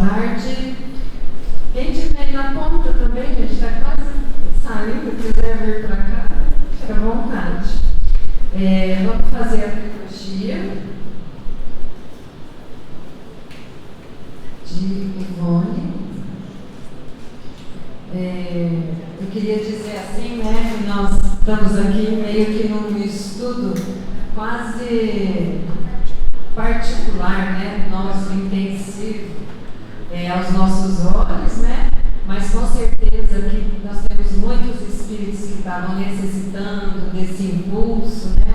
tarde. Quem estiver na ponta também, a gente está quase saindo, quiser vir para cá, fica à vontade. Vamos fazer a pedagogia de Ivone. Eu queria dizer assim, né, que nós estamos aqui meio que num estudo quase particular, né, nosso intensivo, aos nossos olhos, né, mas com certeza que nós temos muitos espíritos que estavam necessitando desse impulso, né,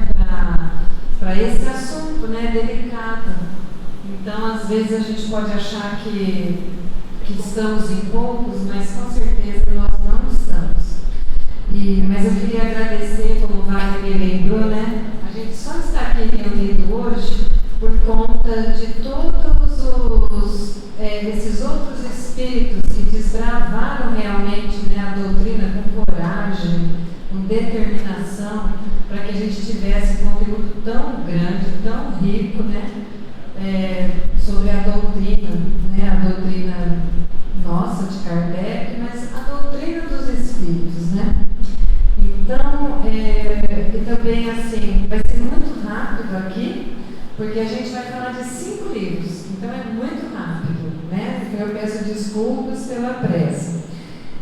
para esse assunto, né, delicado. Então, às vezes a gente pode achar que estamos em poucos, mas com certeza nós não estamos. Mas eu queria agradecer, como o Wagner me lembrou, né, a gente só está aqui reunido hoje por conta de todos esses outros espíritos que desbravaram realmente, né, a doutrina com coragem, com determinação, para que a gente tivesse um conteúdo tão grande, tão rico, né, sobre a doutrina, né, a doutrina nossa de Kardec, mas a doutrina dos espíritos, né? Então, e também assim, vai ser muito rápido aqui, porque a gente vai falar de 5 livros, então é muito rápido, né? Então eu peço desculpas pela pressa.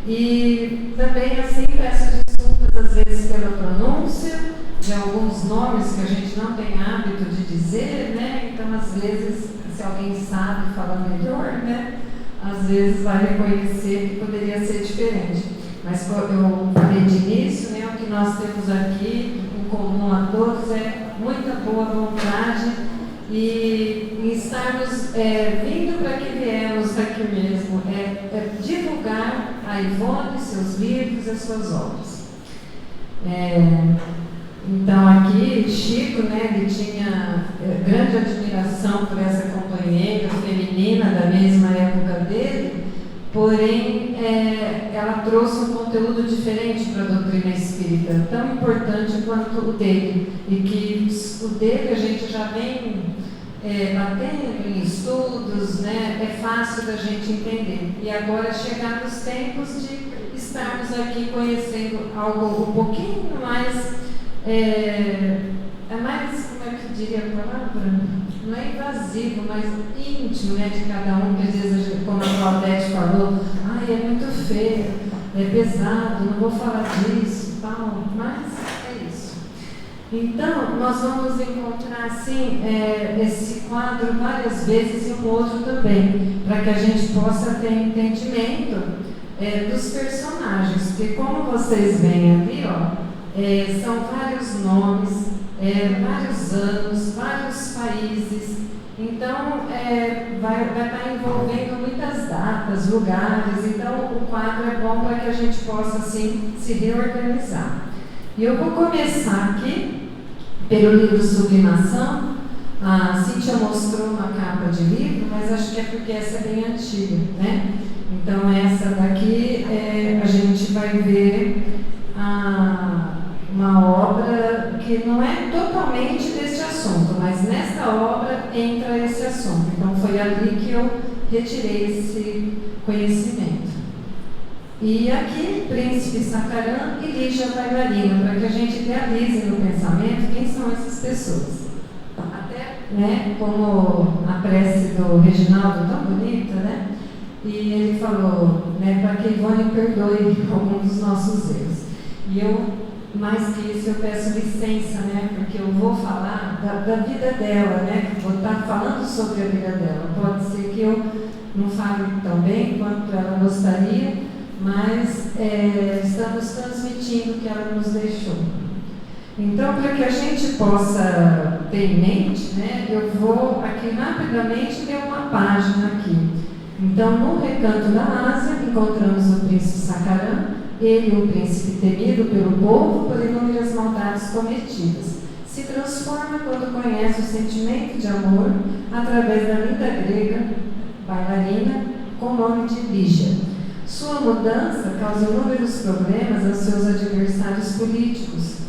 E também assim peço desculpas às vezes pela pronúncia de alguns nomes que a gente não tem hábito de dizer, né? Então às vezes, se alguém sabe falar melhor, né? Às vezes vai reconhecer que poderia ser diferente. Mas eu falei de início, né? O que nós temos aqui em comum a todos é muita boa vontade e estarmos vindo para que viemos aqui mesmo, divulgar a Ivone, seus livros e suas obras. Então aqui, Chico, né, ele tinha grande admiração por essa companheira feminina da mesma época dele, porém ela trouxe um conteúdo diferente para a doutrina espírita, tão importante quanto o dele, e que o dele a gente já vem batendo em estudos, né, é fácil da gente entender. E agora chegar nos tempos de estarmos aqui conhecendo algo um pouquinho mais, mais, como é que diria a palavra? Não é invasivo, mas íntimo, né, de cada um, que às vezes, como a Claudete falou, é muito feio, é pesado, não vou falar disso, tal, mas é isso. Então, nós vamos encontrar, assim, esse quadro várias vezes e um outro também, para que a gente possa ter entendimento dos personagens, porque como vocês veem ali, ó, são vários nomes, vários anos, vários países, então vai estar envolvendo muitas datas, lugares, então o quadro é bom para que a gente possa assim se reorganizar. E eu vou começar aqui pelo livro Sublimação. A Cíntia mostrou uma capa de livro, mas acho que é porque essa é bem antiga, né? Então essa daqui a gente vai ver uma obra que não é totalmente deste assunto, mas nesta obra entra esse assunto. Então foi ali que eu retirei esse conhecimento. E aqui, Príncipe Sacaran e Lígia Bailarina, para que a gente idealize no pensamento quem são essas pessoas. Até, né, como a prece do Reginaldo, tão bonita, né? E ele falou, né, para que Ivone perdoe alguns dos nossos erros. E eu, mais que isso, eu peço licença, né, porque eu vou falar da vida dela, né, vou estar falando sobre a vida dela. Pode ser que eu não fale tão bem quanto ela gostaria, mas estamos transmitindo o que ela nos deixou. Então, para que a gente possa ter em mente, né, eu vou aqui rapidamente ler uma página aqui. Então, no Recanto da Ásia, encontramos o príncipe Sacaran, ele, o príncipe temido pelo povo por inúmeras maldades cometidas. Se transforma quando conhece o sentimento de amor através da linda grega bailarina com o nome de Lígia. Sua mudança causa inúmeros problemas aos seus adversários políticos.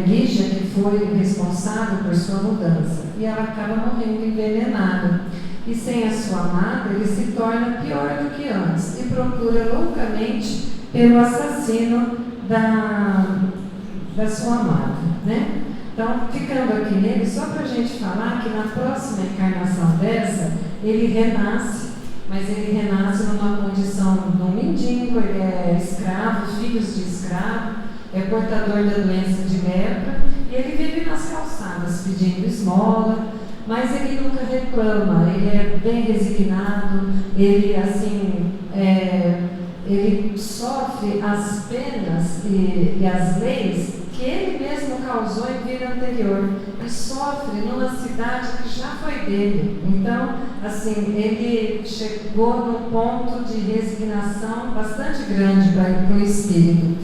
Lígia, que foi responsável por sua mudança, e ela acaba morrendo envenenada. e sem a sua amada ele se torna pior do que antes e procura loucamente pelo assassino da sua amada, né? Então, ficando aqui nele, só para a gente falar que na próxima encarnação dessa, ele renasce, mas ele renasce numa condição de um mendigo, ele é escravo, filhos de escravo, é portador da doença de lepra, e ele vive nas calçadas pedindo esmola, mas ele nunca reclama, ele é bem resignado, ele assim, ele sofre as penas e as leis que ele mesmo causou em vida anterior, e sofre numa cidade que já foi dele. Então, assim, ele chegou num ponto de resignação bastante grande para o espírito.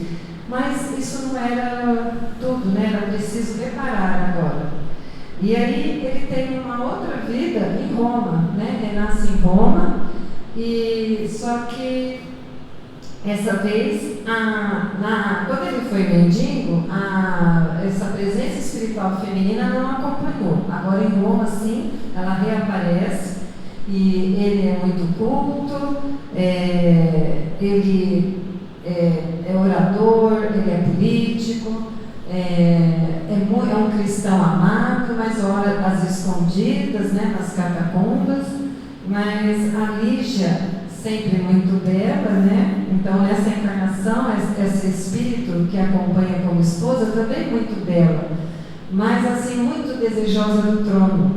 Mas isso não era tudo, né? Era preciso reparar agora. E aí ele tem uma outra vida em Roma, né? Ele nasce em Roma, e só que essa vez, quando ele foi mendigo, essa presença espiritual feminina não acompanhou. Agora em Roma, sim, ela reaparece, e ele é muito culto, ele é orador, ele é político, é um cristão amado, mas ora às escondidas, né, nas catacumbas. Mas a Lígia, sempre muito bela, né? Então nessa encarnação, esse espírito que acompanha como esposa também muito bela, mas assim muito desejosa do trono.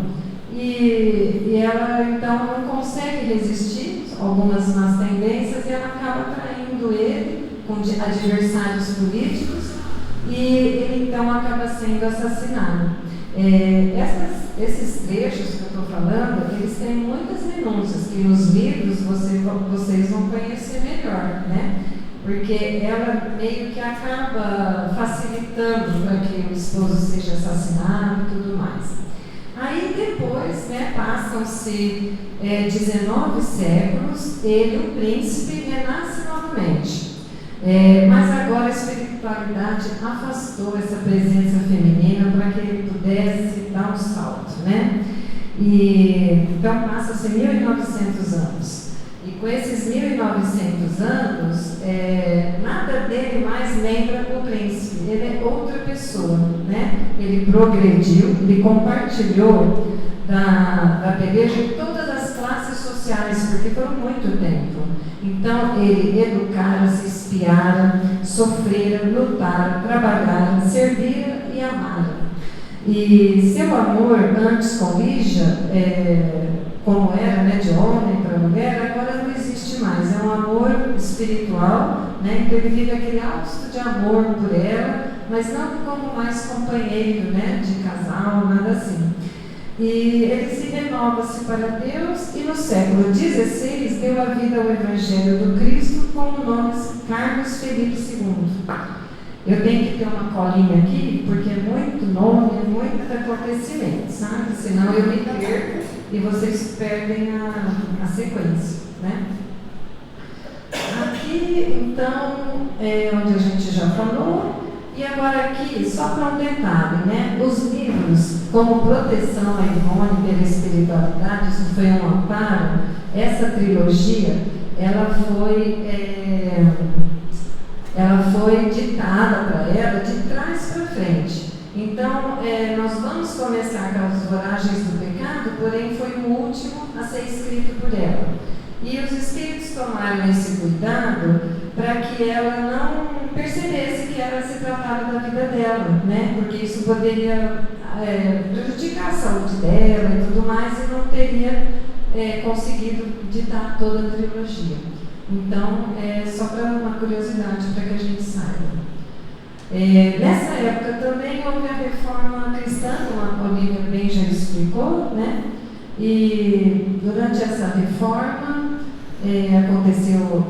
E ela então não consegue resistir algumas más tendências, e ela acaba traindo ele com adversários políticos, e ele então acaba sendo assassinado. Esses trechos que eu estou falando, eles têm muitas denúncias que nos livros vocês vão conhecer melhor, né? Porque ela meio que acaba facilitando para que o esposo seja assassinado e tudo mais. Aí depois, né, passam-se 19 séculos, ele, o príncipe, renasce novamente. Mas agora a espiritualidade afastou essa presença feminina para que ele pudesse dar um salto, né? E então passa-se 1900 anos. E com esses 1900 anos, nada dele mais lembra o príncipe. Ele é outra pessoa, né? Ele progrediu, ele compartilhou da beleza de todas as classes sociais, porque foram muito tempo. Então, ele educara, se espiara, sofrera, lutara, trabalhara, servira e amara. E seu amor, antes com Lígia, como era, né, de homem para mulher, agora não existe mais. É um amor espiritual, né? Então ele vive aquele hausto de amor por ela, mas não como mais companheiro, né, de casal, nada assim. E ele se renova-se para Deus, e no século XVI deu a vida ao Evangelho do Cristo com o nome Carlos Felipe II. Eu tenho que ter uma colinha aqui, porque é muito nome, é muito acontecimento, sabe? Senão eu me perco e vocês perdem a sequência, né? Aqui, então, é onde a gente já falou. E agora aqui, só para um detalhe, né? Os livros, como Proteção à Ivone pela Espiritualidade, isso foi um amparo. Essa trilogia, ela foi ditada para ela de trás para frente. Então, nós vamos começar com as Voragens do Pecado, porém foi o último a ser escrito por ela. E os espíritos tomaram esse cuidado para que ela não percebesse que ela se tratava da vida dela, né? Porque isso poderia prejudicar a saúde dela e tudo mais, e não teria conseguido ditar toda a trilogia. Então, só para uma curiosidade, para que a gente saiba. Nessa época também houve a reforma cristã, como a Olivia bem já explicou, né? E durante essa reforma aconteceu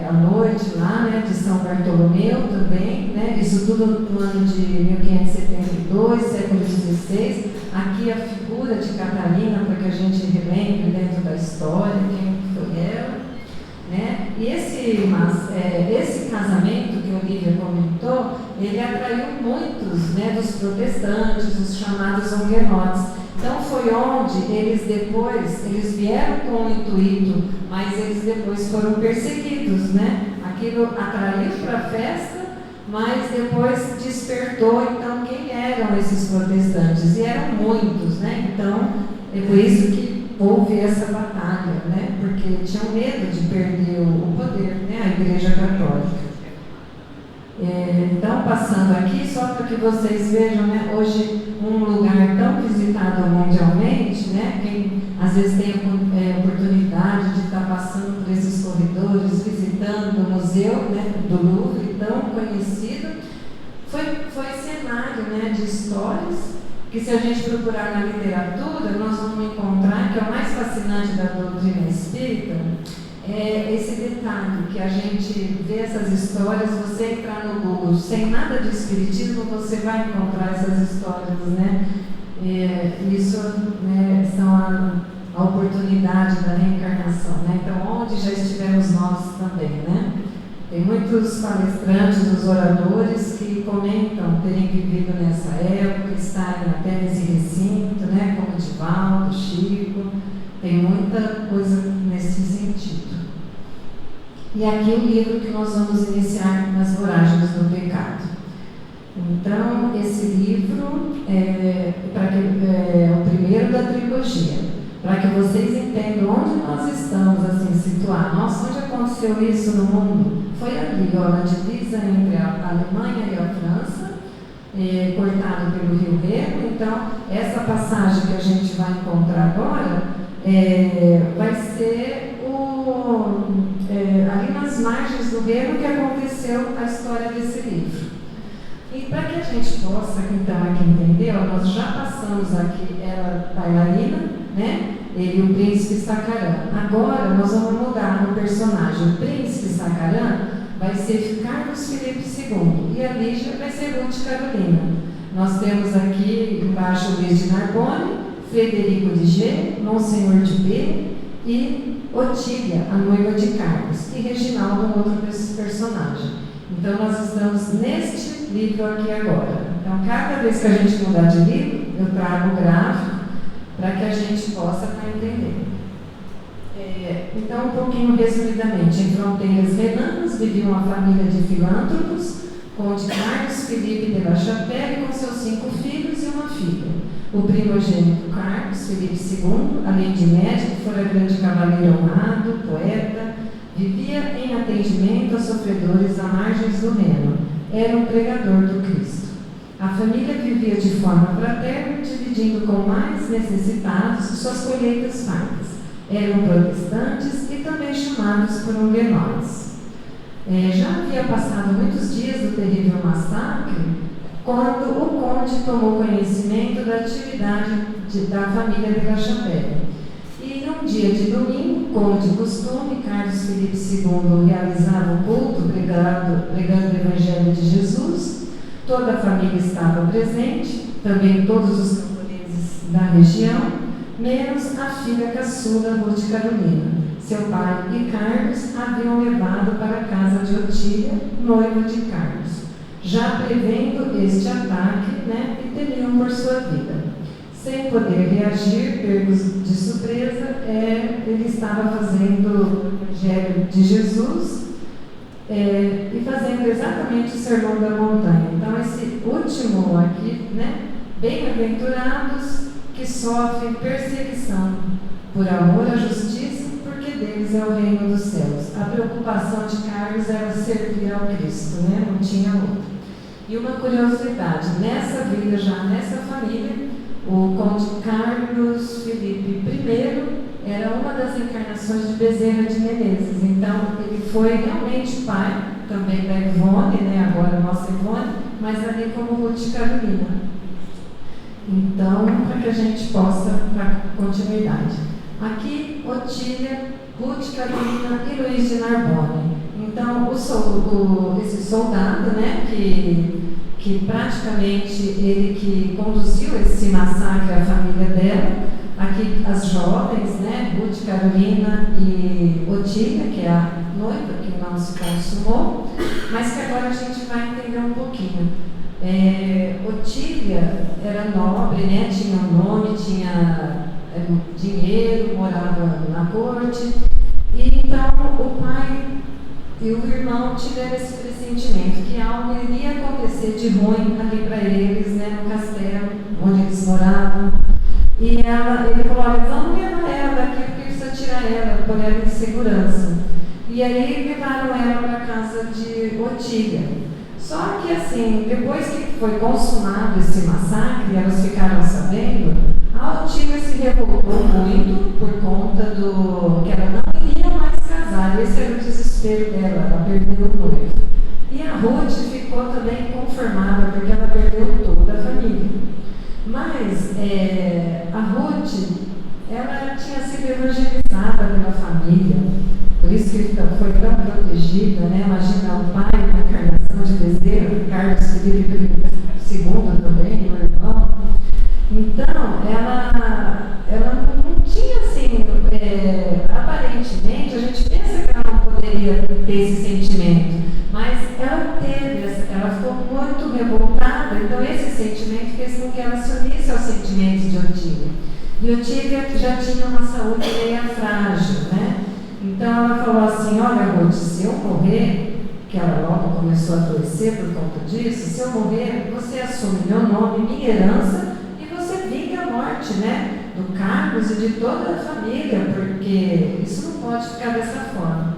a noite lá, né, de São Bartolomeu também, né? Isso tudo no ano de 1572, século XVI. Aqui a figura de Catarina, para que a gente relembre dentro da história quem foi ela, né? E esse casamento que a Olivia comentou, ele atraiu muitos, né, dos protestantes, os chamados huguenotes. Então foi onde eles vieram com o intuito, mas eles depois foram perseguidos, né? Aquilo atraiu para a festa, mas depois despertou, então, quem eram esses protestantes? E eram muitos, né? Então, é por isso que houve essa batalha, né? Porque tinham medo de perder o poder, né? A Igreja Católica. Então, passando aqui, só para que vocês vejam, né? Hoje, um lugar tão visitado mundialmente, né? Quem às vezes tem oportunidade de estar passando por esses corredores, visitando o museu, né, do Louvre, tão conhecido, foi cenário, né, de histórias que, se a gente procurar na literatura, nós vamos encontrar que é o mais fascinante da doutrina espírita. É esse detalhe, que a gente vê essas histórias, você entrar no Google sem nada de espiritismo, você vai encontrar essas histórias, né? Isso, né, são a oportunidade da reencarnação, né? Então, onde já estivemos nós também, né? Tem muitos palestrantes, os oradores, que comentam terem vivido nessa época, estarem até nesse recinto, né? Como Divaldo, Chico, tem muita coisa nesse sentido. E aqui o livro que nós vamos iniciar nas voragens do pecado. Então, esse livro é o primeiro da trilogia, para que vocês entendam onde nós estamos, assim, situar. Nossa, onde aconteceu isso no mundo? Foi ali, ó, na divisa entre a Alemanha e a França, cortado pelo Rio Reno. Então, essa passagem que a gente vai encontrar agora vai ser ali nas margens do Reno que aconteceu a história desse livro. E para que a gente possa, então, aqui entender, nós já passamos aqui, ela bailarina, né? Ele, o príncipe Sacarã. Agora nós vamos mudar no personagem. O príncipe Sacarã vai ser Carlos Felipe II e a Lígia vai ser Ruth Carolina. Nós temos aqui embaixo Luiz de Narbonne, Frederico de G, Monsenhor de B e Otília, a noiva de Carlos, e Reginaldo, um outro personagem. Então, nós estamos neste livro aqui agora. Então, cada vez que a gente mudar de livro, eu trago o gráfico para que a gente possa estar entendendo. Então, um pouquinho resumidamente, em Fronteiras Renanas vivia uma família de filântropos, conde Carlos Felipe de La Chapelle, com seus 5 filhos e uma filha. O primogênito Carlos Felipe II, além de médico, fora grande cavaleiro honrado, poeta, vivia em atendimento a sofredores à margens do Reno. Era um pregador do Cristo. A família vivia de forma fraterna, dividindo com mais necessitados suas colheitas fartas. Eram protestantes e também chamados por huguenotes. Já havia passado muitos dias do terrível massacre quando o conde tomou conhecimento da atividade da família de La Chapelle. E num dia de domingo, como de costume, Carlos Felipe II realizava o culto pregando o Evangelho de Jesus. Toda a família estava presente, também todos os camponeses da região, menos a filha caçula Ruth Carolina. Seu pai e Carlos haviam levado para a casa de Otília, noiva de Carlos, já prevendo este ataque, né, e temiam por sua vida. Sem poder reagir, pegos de surpresa, ele estava fazendo o Evangelho de Jesus e fazendo exatamente o Sermão da Montanha. Então, esse último aqui, né, bem-aventurados que sofrem perseguição por amor à justiça, porque deles é o reino dos céus. A preocupação de Carlos era servir ao Cristo, né, não tinha outra. E uma curiosidade, nessa vida, já nessa família, o conde Carlos Felipe I era uma das encarnações de Bezerra de Menezes. Então, ele foi realmente pai também da Ivone, né, agora a nossa Ivone, mas ali como Ruth Carolina. Então, para que a gente possa dar continuidade. Aqui, Otília, Ruth Carolina e Luiz de Narbonne. Então, esse soldado, né, que praticamente ele que conduziu esse massacre à família dela, aqui as jovens, né, Ruth Carolina e Otília, que é a noiva que não se consumou, mas que agora a gente vai entender um pouquinho. Otília era nobre, né? Tinha um nome, tinha dinheiro, morava na corte. E então o pai e o irmão tiveram esse pressentimento que algo iria acontecer de ruim ali para eles, né, no castelo onde eles moravam. E ele falou: olha, vamos levar ela daqui porque precisa tirar ela, pôr ela em segurança. E aí levaram ela para a casa de Otília. Só que assim, depois que foi consumado esse massacre, elas ficaram sabendo, a Otília se revoltou muito por conta do que ela não iria mais casar. Esse era o desespero dela, ela perdeu o noivo. E a Ruth ficou também conformada, porque ela perdeu toda a família. Mas a Ruth, ela tinha sido evangelizada pela família, por isso que foi tão protegida, né? Imagina o pai, uma encarnação de Bezerra, Carlos Felipe II também, meu irmão. Então, ela não tinha assim, aparentemente, a gente pensa que ela não poderia ter esse sentimento, mas ela teve, ela ficou muito revoltada, então esse sentimento fez com que ela se unisse aos sentimentos de Otília. E Otília já tinha uma saúde meio frágil, né? Então ela falou assim: olha, Ruth, se eu morrer, que ela logo começou a adoecer por conta disso, se eu morrer, você assume meu nome, minha herança, e você vinga a morte, né? Do Carlos e de toda a família, porque isso não pode ficar dessa forma.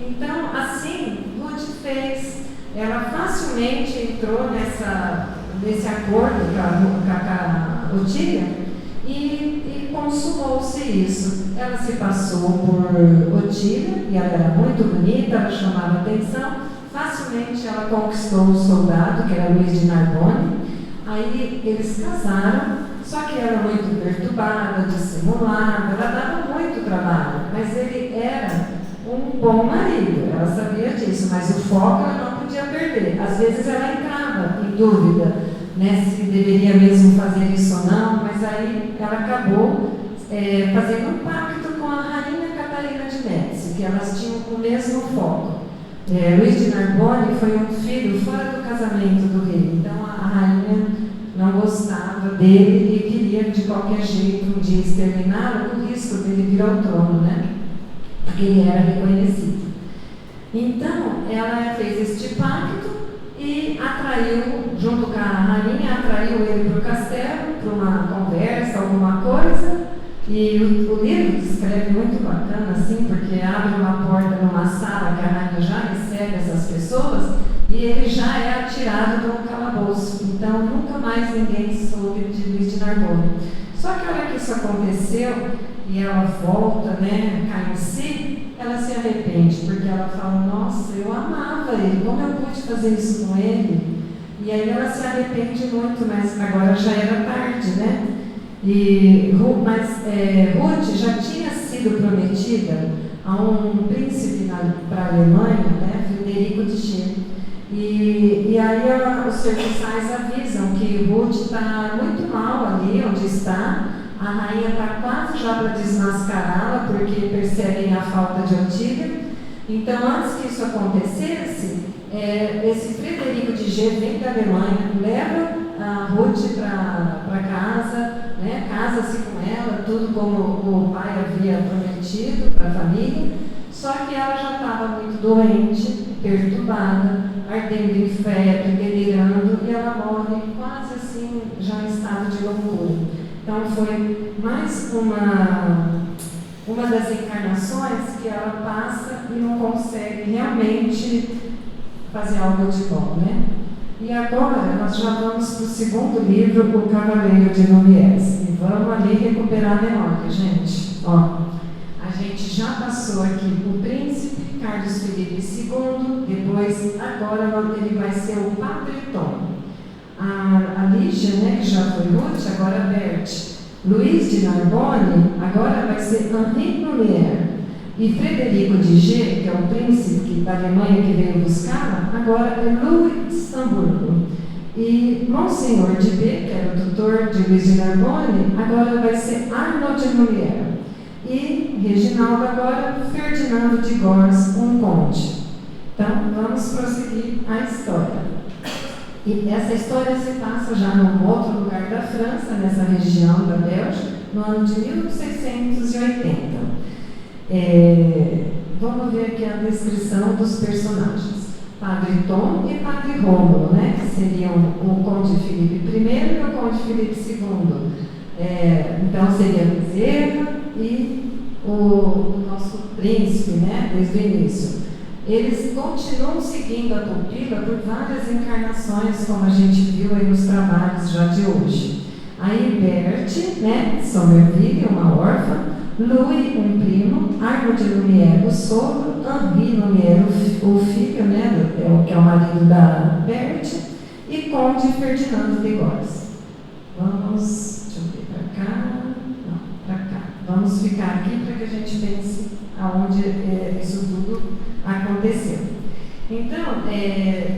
Então, assim, Ruth fez. Ela facilmente entrou nesse acordo com a Otília e consumou-se isso. Ela se passou por Otília e ela era muito bonita, ela chamava atenção. Facilmente ela conquistou um soldado, que era Luís de Narbonne. Aí eles casaram, só que ela era muito perturbada, dissimulada, ela dava muito trabalho, mas ele era um bom marido, ela sabia disso, mas o foco ela não podia perder. Às vezes ela entrava em dúvida, né, se deveria mesmo fazer isso ou não, mas aí ela acabou fazendo um pacto com a rainha Catarina de Médici, que elas tinham o mesmo foco. Luís de Narbonne foi um filho fora do casamento do rei, então a rainha não gostava dele e queria de qualquer jeito um dia exterminá-lo, com risco dele vir ao trono, né? Porque ele era reconhecido. Então, ela fez este pacto e atraiu, junto com a rainha, atraiu ele para o castelo, para uma conversa, alguma coisa. E o livro descreve muito bacana, assim, porque abre uma porta numa sala que a rainha já recebe essas pessoas e ele já é atirado de um calabouço. Então, nunca mais ninguém soube de Luís de Narbonne. Só que a hora que isso aconteceu e ela volta, né, cai em si, ela se arrepende, porque ela fala: nossa, eu amava ele, como eu pude fazer isso com ele? E aí ela se arrepende muito, mas agora já era tarde, né? Ruth já tinha sido prometida a um príncipe para a Alemanha, né, Frederico de G. E aí os serviçais avisam que Ruth está muito mal ali onde está. A rainha está quase já para desmascará-la, porque percebem a falta de Otília. Então, antes que isso acontecesse, esse Frederico de G vem da Alemanha, leva a Ruth para casa, né, casa-se com ela, tudo como o pai havia prometido para a família. Só que ela já estava muito doente, perturbada, ardendo em febre, delirando, e ela morre quase assim, já em estado de loucura. Então foi mais uma das encarnações que ela passa e não consegue realmente fazer algo de bom, né? E agora nós já vamos para o segundo livro, O Cavaleiro de Noviés. E vamos ali recuperar a memória, gente. Ó, a gente já passou aqui o príncipe Carlos Felipe II, depois agora ele vai ser o Padre Tom. A Lígia, né, que já foi Ruth, agora Berthe. Luís de Narbonne, agora vai ser Henri Lumière. E Frederico de G, que é o príncipe da Alemanha que veio buscá-la, agora é Luxemburgo. E Monsenhor de B, que era o tutor de Luís de Narbonne, agora vai ser Arnaud de Lumière. E Reginaldo agora, Ferdinando de Gors, um conde. Então, vamos prosseguir a história. E essa história se passa já num outro lugar da França, nessa região da Bélgica, no ano de 1680. Vamos ver aqui a descrição dos personagens. Padre Tom e Padre Rômulo, né, que seriam o Conde Filipe I e o Conde Filipe II. Então seria Bezerra e o nosso príncipe, né, desde o início. Eles continuam seguindo a pupila por várias encarnações, como a gente viu aí nos trabalhos já de hoje. Aí Berthe, né, Somerville, uma órfã, Louis, um primo, Arnaud de Lumière, o sogro, Henri Lumière, o filho, né, que é o marido da Berthe, e Conde Ferdinando de Gordes. Deixa eu ver para cá, não, para cá. Vamos ficar aqui para que a gente pense aonde isso tudo aconteceu. Então,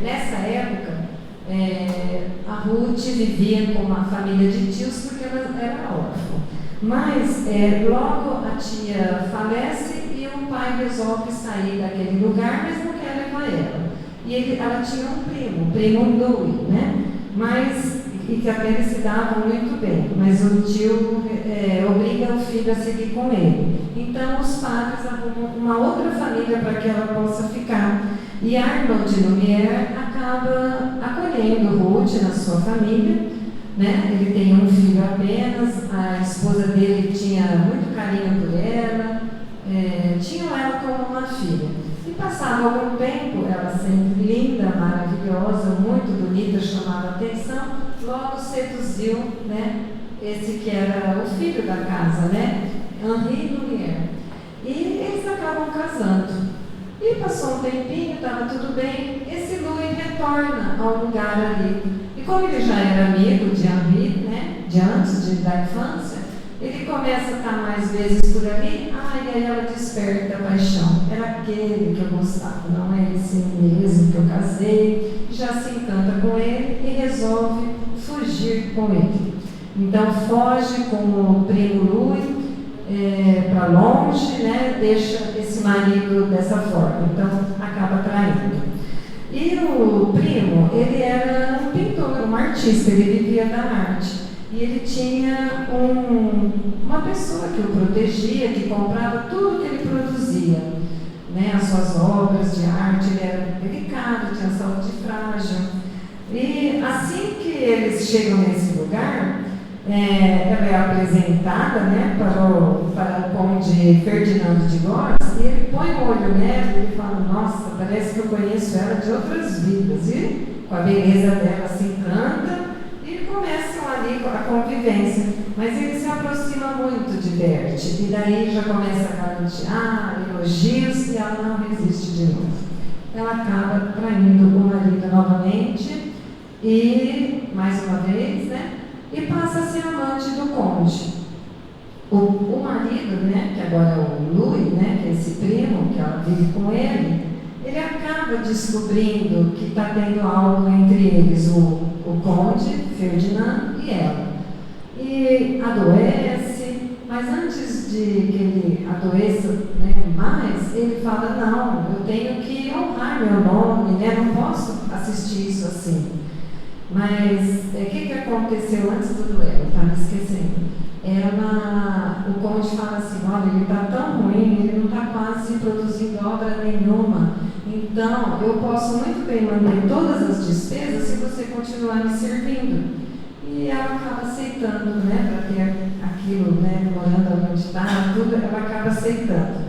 nessa época, a Ruth vivia com uma família de tios porque ela era órfã. Mas logo a tia falece e o pai resolve sair daquele lugar, mas não quer levar ela. E ela tinha um primo, o primo Louis, né? E que até eles se davam muito bem, mas o tio obriga o filho a seguir com ele. Então os padres arrumam uma outra família para que ela possa ficar. E Arnaud de Lumière acaba acolhendo Ruth na sua família, né? Ele tem um filho apenas, a esposa dele tinha muito carinho por ela, tinham ela como uma filha. E passado algum tempo, ela sempre linda, maravilhosa, muito bonita, chamava a atenção, logo seduziu, né, esse que era o filho da casa, né, Henri Lumière. E eles acabam casando. E passou um tempinho, estava tudo bem, esse Louis retorna ao lugar ali. E como ele já era amigo de Henri, né, de antes da infância, ele começa a estar mais vezes por ali, e aí ela desperta a paixão. Era aquele que eu gostava, não é esse mesmo que eu casei. Já se encanta com ele e resolve fugir com ele. Então foge com o primo Louis para longe, né, deixa esse marido dessa forma. Então acaba traindo. E o primo, ele era um pintor, um artista, ele vivia da arte. E ele tinha uma pessoa que o protegia, que comprava tudo que ele produzia, né, as suas obras de arte. Ele era delicado, tinha saúde frágil. E assim que eles chegam nesse lugar, ela é apresentada, né, para o conde Ferdinando de Gordes, e ele põe o olho nela e ele fala: nossa, parece que eu conheço ela de outras vidas. E com a beleza dela se encanta. Começam ali a convivência, mas ele se aproxima muito de Berthe, e daí já começa a galantear, elogios, e ela não resiste de novo. Ela acaba traindo o marido novamente, e mais uma vez, né, e passa a ser amante do conde. O marido, né, que agora é o Louis, né, que é esse primo, que ela vive com ele acaba descobrindo que está tendo algo entre eles, o conde Ferdinando e ela. E adoece, mas antes de que ele adoeça, né, mais, ele fala: não, eu tenho que honrar meu nome, né, não posso assistir isso assim. Mas o que aconteceu antes do duelo? Está me esquecendo. O conde fala assim: olha, ele está tão ruim, ele não está quase produzindo obra nenhuma. Então, eu posso muito bem manter todas as despesas se você continuar me servindo. E ela acaba aceitando, né, para ter aquilo, né, morando onde está, tudo, ela acaba aceitando.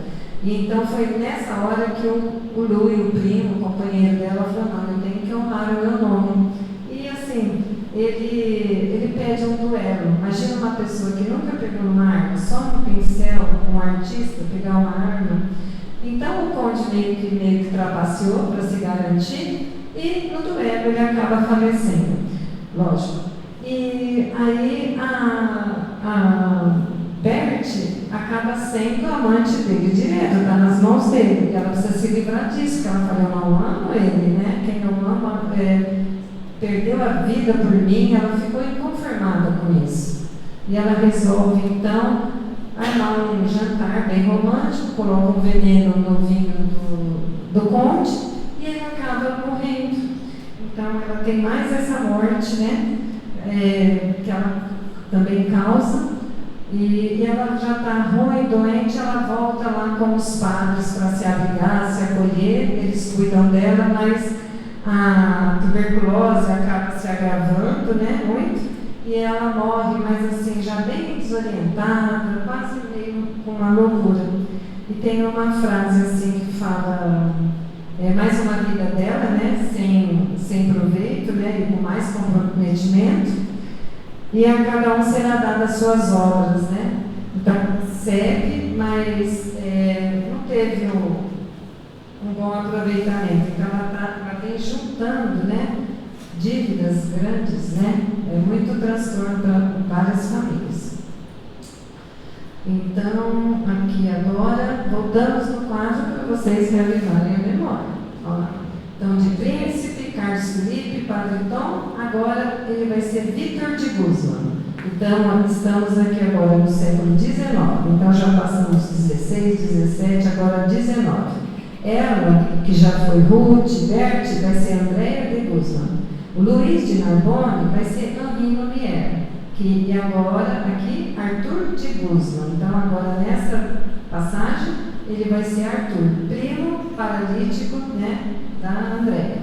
E então foi nessa hora que o Louis, o primo, o companheiro dela, falou: não, eu tenho que honrar o meu nome. E assim, ele pede um duelo. Imagina uma pessoa que nunca pegou uma arma, só no pincel, um artista, pegar uma arma. Então o conde meio que trapaceou para se garantir, e no duelo ele acaba falecendo, lógico. E aí a Berthe acaba sendo amante dele direto, está nas mãos dele, e ela precisa se livrar disso, porque ela fala: eu não amo ele, né? Quem não ama perdeu a vida por mim. Ela ficou inconformada com isso. E ela resolve então armar um jantar bem romântico, coloca um veneno no vinho do conde, e ele acaba morrendo. então ela tem mais essa morte, né? Que ela também causa, e ela já está ruim, doente, ela volta lá com os padres para se abrigar, se acolher, eles cuidam dela, mas a tuberculose acaba se agravando, né, muito, e ela morre, mas assim, já bem desorientada, quase meio com uma loucura. E tem uma frase assim que fala, mais uma vida dela, né, sem proveito, né, e com mais comprometimento, e a cada um será dada as suas obras, né? Então, segue, mas não teve um bom aproveitamento. Então, ela vem juntando, né, dívidas grandes, né? É muito transtorno para várias famílias. Então, aqui agora, voltamos no quadro para vocês reavivarem a memória. Olha lá. Então, de Príncipe, Carlos Felipe, Padre Tom, agora ele vai ser Vitor de Guzmán. Então, estamos aqui agora no século XIX. Então, já passamos 16, 17, agora 19. Ela, que já foi Ruth, Bertie, vai ser Andréa de Guzmán. O Luiz de Narbonne vai ser Henri Lumière. E agora, aqui, Arthur de Guzmán. Então, agora nessa passagem, ele vai ser Arthur, primo paralítico, né, da Andréa.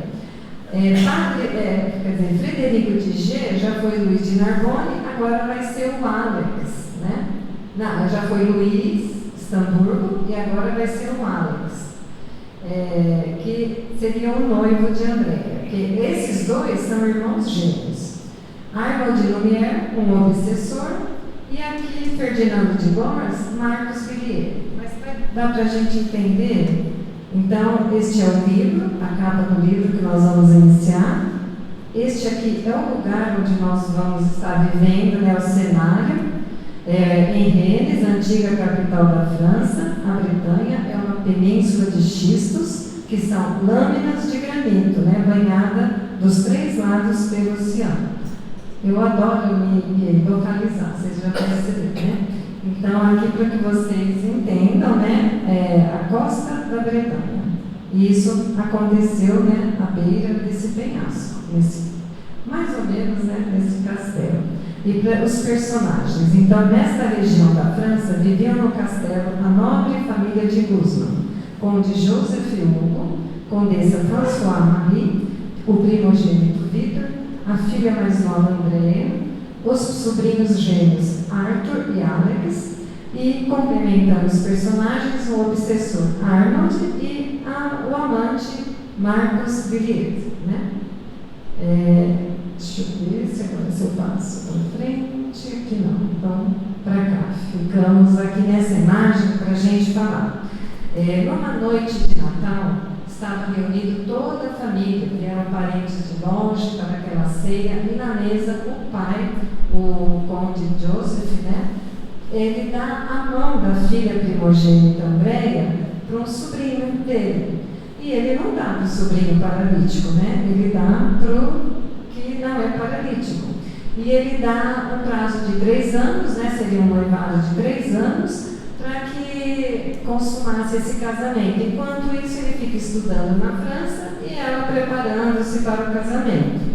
Frederico de G já foi Luiz de Narbonne, agora vai ser o Alex, né? Não, já foi Luiz Stamburgo e agora vai ser o Alex, que seria o noivo de Andréa. Porque esses dois são irmãos gêmeos. Arnold de Lumière, um obsessor, e aqui Ferdinando de Góes, Marcos Villiers. Mas dá para a gente entender. Então, este é o livro, a capa do livro que nós vamos iniciar. Este aqui é o lugar onde nós vamos estar vivendo, né, o cenário. Em Rennes, antiga capital da França, a Bretanha é uma península de xistos, que são lâminas de granito, né, banhada dos três lados pelo oceano. Eu adoro me localizar, vocês já perceberam, né? Então, aqui para que vocês entendam, né, a costa da Bretanha. E isso aconteceu, né, à beira desse penhasco, mais ou menos, né, nesse castelo. E para os personagens. Então, nesta região da França, viviam no castelo a nobre família de Guzmán, conde Joseph Hugo, condessa François-Marie, o primogênito Victor, a filha mais nova Andréa, os sobrinhos gêmeos Arthur e Alex, e complementando os personagens, o obsessor Arnold e o amante Marcos Villiers, né? Deixa eu ver se agora se eu passo para frente, aqui não, então para cá. Ficamos aqui nessa imagem para a gente falar. Numa noite de Natal, estava reunido toda a família, vieram parentes de longe para aquela ceia, e na mesa o pai, o conde Joseph, né, ele dá a mão da filha primogênita Andréa para um sobrinho dele. E ele não dá para o sobrinho paralítico, né? Ele dá para o que não é paralítico. E ele dá um prazo de 3 anos, né? Seria um noivado de 3 anos, para que consumasse esse casamento. Enquanto isso, ele fica estudando na França e ela preparando-se para o casamento.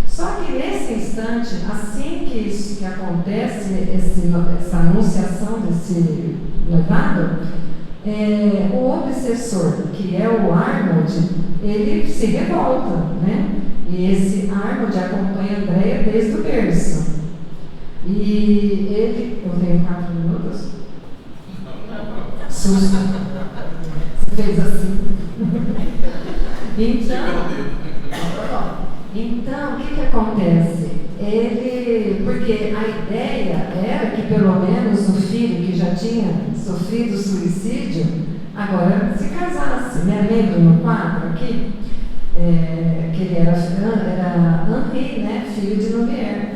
Só que nesse instante, assim que acontece essa anunciação desse noivado, o obsessor, que é o Arnold, ele se revolta, né? E esse Arnold acompanha Andréa desde o berço. E ele... Eu tenho 4 minutos? Susto. Você fez assim. Então, o que acontece? Porque a ideia era que pelo menos o filho que já tinha sofrido suicídio, agora se casasse, né? Lembra no quadro aqui? Que ele era Henri, né? Filho de Lumière,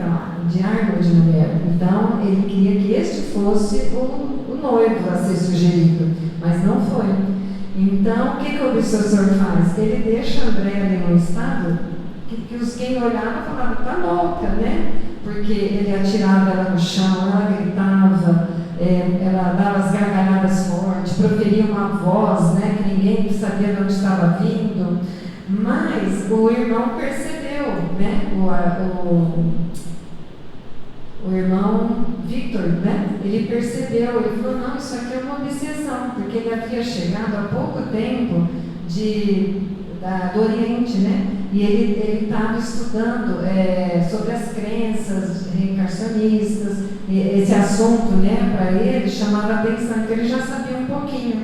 de Arnold de Lumière. Então, ele queria que este fosse o noivo a ser sugerido, mas não foi. Então, o que o obsessor faz? Ele deixa a Andréa ali num estado que quem olhava falava, tá louca, né? Porque ele atirava ela no chão, ela gritava, ela dava as gargalhadas fortes, proferia uma voz, né, que ninguém sabia de onde estava vindo. Mas o irmão percebeu né, o irmão Victor, né, ele percebeu, ele falou, não, isso aqui é uma obsessão, porque ele havia chegado há pouco tempo do Oriente, né, e ele estava estudando sobre as crenças reencarnacionistas, esse assunto, né, para ele chamava a atenção, então ele já sabia um pouquinho.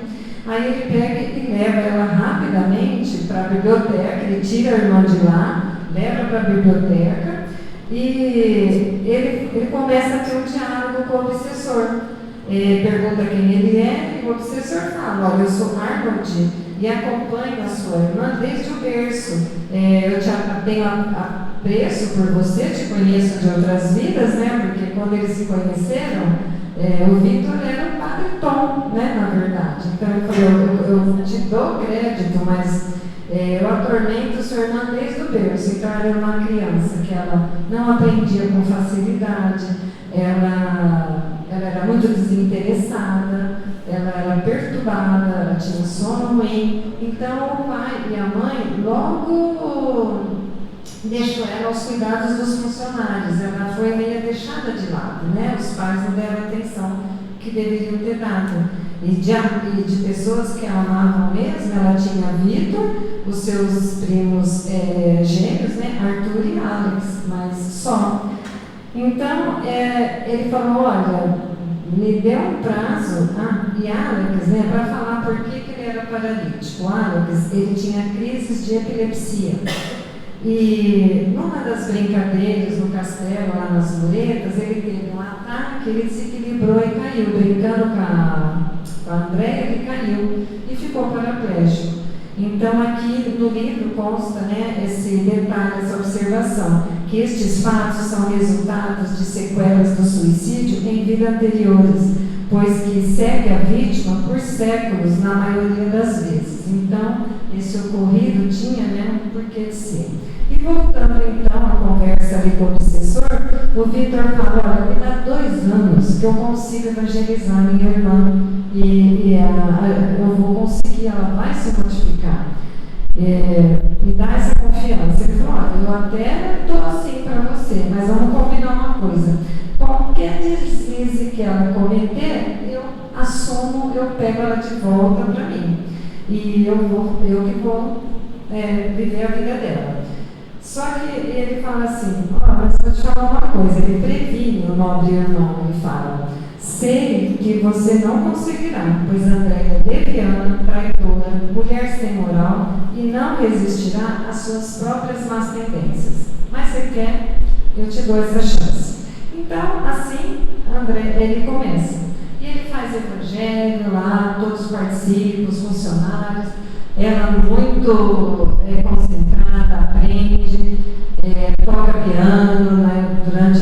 Aí ele pega e leva ela rapidamente para a biblioteca, ele tira a irmã de lá, leva para a biblioteca e ele começa a ter um diálogo com o obsessor. Pergunta quem ele é e o obsessor fala, olha, eu sou Arnold e acompanho a sua irmã desde o berço. Eu tenho apreço por você, te conheço de outras vidas, né? Porque quando eles se conheceram, o Victor era o padre Tom, né, na verdade. Então eu falei, eu te dou crédito, mas eu atormento sua irmã desde o berço. Então ela era uma criança que ela não aprendia com facilidade, ela era muito desinteressada, ela era perturbada, ela tinha sono ruim. Então o pai e a mãe logo deixou ela aos cuidados dos funcionários. Ela foi meio deixada de lado, né? Os pais não deram a atenção que deveriam ter dado. E de pessoas que a amavam mesmo, ela tinha Vitor, os seus primos gêmeos, né? Arthur e Alex, mas só. Então, ele falou, olha, me deu um prazo, e Alex, né, para falar por que ele era paralítico. O Alex, ele tinha crises de epilepsia. E numa das brincadeiras no castelo, lá nas muretas, ele teve um ataque, ele se equilibrou e caiu. Brincando com a Andréia, ele caiu e ficou paraplégico. Então, aqui no livro consta, né, esse detalhe, essa observação, que estes fatos são resultados de sequelas do suicídio em vidas anteriores, pois que segue a vítima por séculos, na maioria das vezes. Então, esse ocorrido tinha, né, um porquê de ser. E voltando então à conversa ali com o obsessor, o Victor falou, olha, me dá 2 anos que eu consigo evangelizar minha irmã e eu vou conseguir, ela vai se modificar. Me dá essa confiança. Ele falou, olha, eu até estou assim para você, mas vamos combinar uma coisa. Qualquer deslize que ela cometer, eu assumo, eu pego ela de volta para mim. E eu que vou viver a vida dela. Só que ele fala assim, mas vou te falar uma coisa, ele previne o nobre irmão, ele fala, sei que você não conseguirá, pois Andréia é leviana, traidora, mulher sem moral e não resistirá às suas próprias más tendências. Mas você quer, eu te dou essa chance. Então, assim, ele começa. E ele faz evangelho lá, todos participam, os funcionários. Ela muito concentrada, aprende, toca piano, né, durante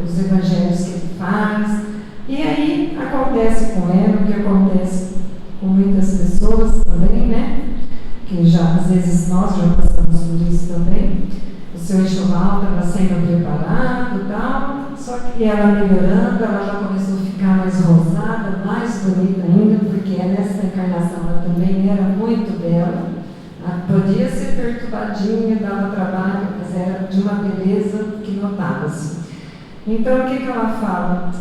os evangelhos que ele faz. E aí acontece com ela o que acontece com muitas pessoas também, né? Que já, às vezes nós já passamos por isso também. O seu enxoval estava sendo preparado e tal, só que ela melhorando, ela já começou a ficar mais rosada, mais bonita ainda, porque nessa encarnação ela também era muito bela. Ela podia ser perturbadinha, dava trabalho, mas era de uma beleza que notava-se. Então, o que ela fala?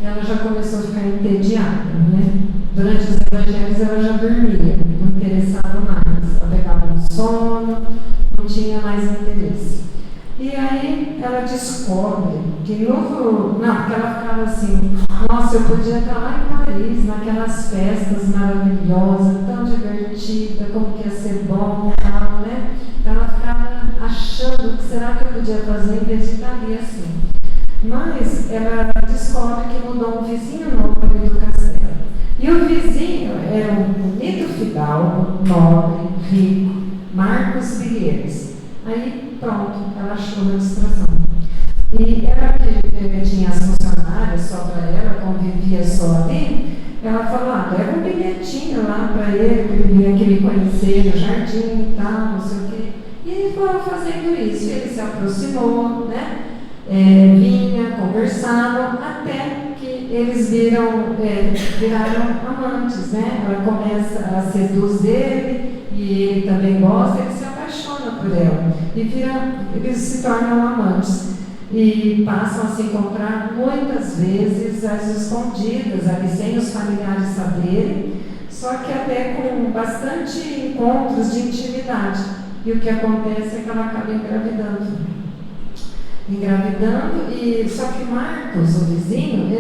Ela já começou a ficar entediada, né? Durante os evangelhos ela já dormia, não interessava mais, ela pegava um sono, não tinha mais interesse. E aí ela descobre que porque ela ficava assim, nossa, eu podia estar lá em Paris, naquelas festas maravilhosas, tão divertida, como que ia ser bom e tal, né? Então ela ficava achando, o que será que eu podia fazer em vez de estar ali assim? Mas ela descobre que mudou um vizinho novo ali do castelo. E o vizinho era um bonito fidalgo, nobre, rico, Marcos Bilheiros. Aí, pronto, ela achou uma distração. E ela que tinha as funcionárias só para ela, convivia só ali, ela falou, leva um bilhetinho lá para ele, que ele vinha aqui me conhecer no jardim e tal, não sei o quê. E ele foi fazendo isso, ele se aproximou, né? Vinha, conversavam, até que eles viraram amantes, né? Ela começa a seduzir ele, e ele também gosta, ele se apaixona por ela. Eles se tornam amantes. E passam a se encontrar muitas vezes às escondidas, ali sem os familiares saberem, só que até com bastante encontros de intimidade. E o que acontece é que ela acaba engravidando, e só que Marcos, o vizinho,